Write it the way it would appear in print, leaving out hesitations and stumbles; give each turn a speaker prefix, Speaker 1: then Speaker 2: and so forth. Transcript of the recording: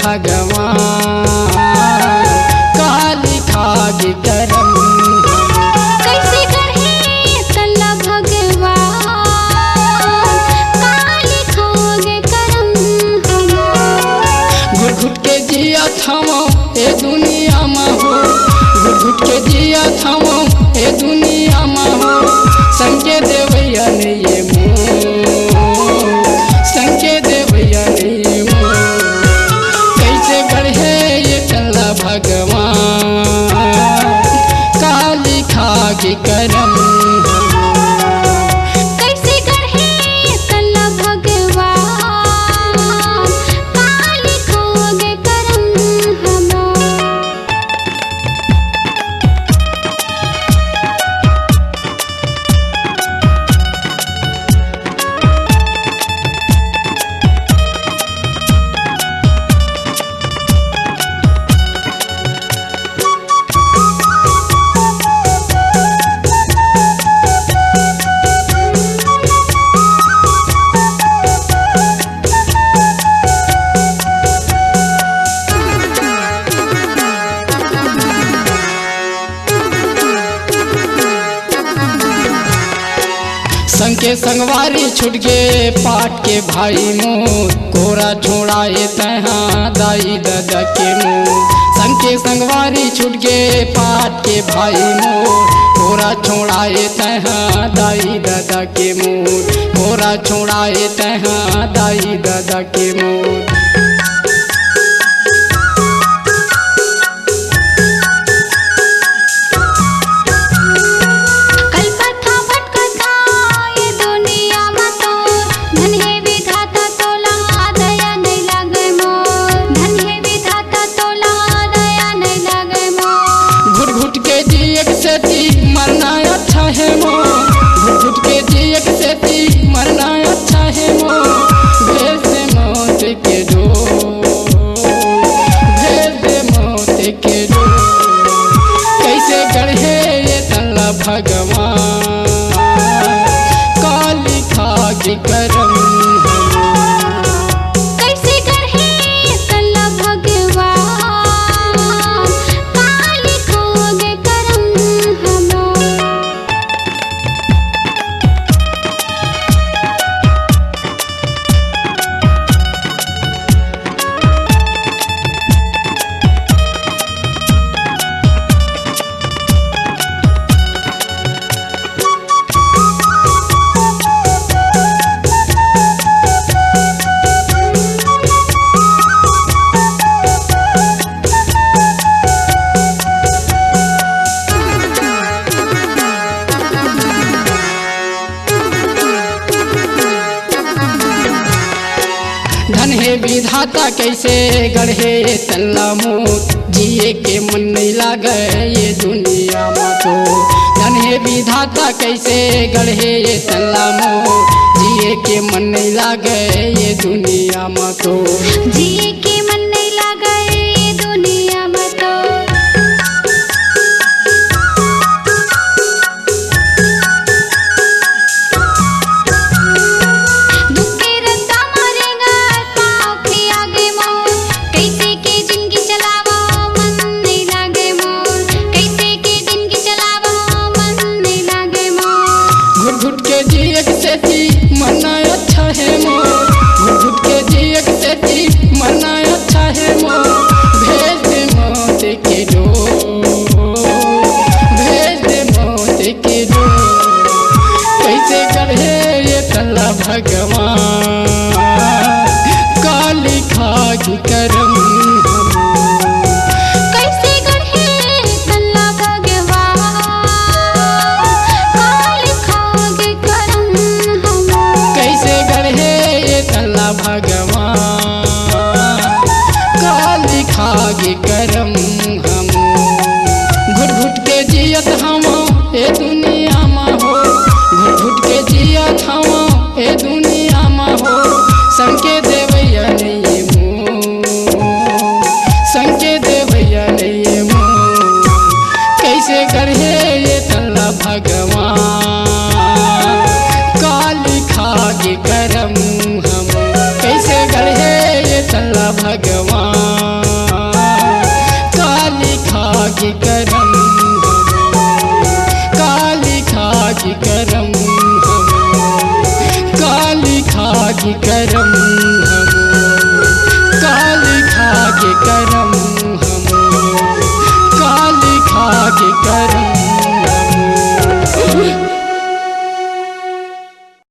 Speaker 1: भगवान काली खागी करम।
Speaker 2: कैसे करहे तल्ला भगवान काली खागे करम हम।
Speaker 1: घुट घुट के जिया थमो ए दुनिया में हो, घुट घुट के जिया थमो ए दुनिया में हो। संके देवैया ने ये मोह, संके देवैया ने ये मोह। कैसे बढ़े ये तल्ला भगवान काली खागी करम।
Speaker 2: कैसे करहे तल्ला भगवान काली खागे करम हम।
Speaker 1: संके संगवारी छुट गे पाट के भाई मोर, कोरा छोड़ाए तहाँ दाई दादा के मुँह। संके संगवारी छुट गे पाट के भाई मोर, कोरा छोड़ाए तहाँ दाई दादा के मुँह। कोरा छोड़ाए तहाँ दाई दादा के मुँह। मरना अच्छा है मो, घुट घुट के जिए से थी मरना अच्छा है मो। भेज दे मौत के डोर, भेज दे मौत के डोर। कैसे गढ़े ये तल्ला भगवान काली खागी करम।
Speaker 2: कैसे करहे तल्ला भगवान काली खागे करम हम।
Speaker 1: धन है विधाता कैसे गढ़े तल्ला मोत, जिए के मन नहीं लागे ये दुनिया में तो। धन है विधाता कैसे गढ़े तल्ला मोत, जिए के मन नहीं लागे ये दुनिया में तो।
Speaker 2: जिए के मन नहीं लागे ये दुनिया में तो।
Speaker 1: घुट के जिए से थी मरना अच्छा है मो, घुट घुट के जिए से थी मरना अच्छा है मो। भेज दे मौत के डोर, भेज दे मौत के डोर। कैसे गढ़े ये तल्ला भगवान काली खागी करम। भगवान काली खागी करम हम। घुट घुट के जियत हम ए दुनिया में हो, घुट घुट के जियत हम ए दुनिया बाजी गरम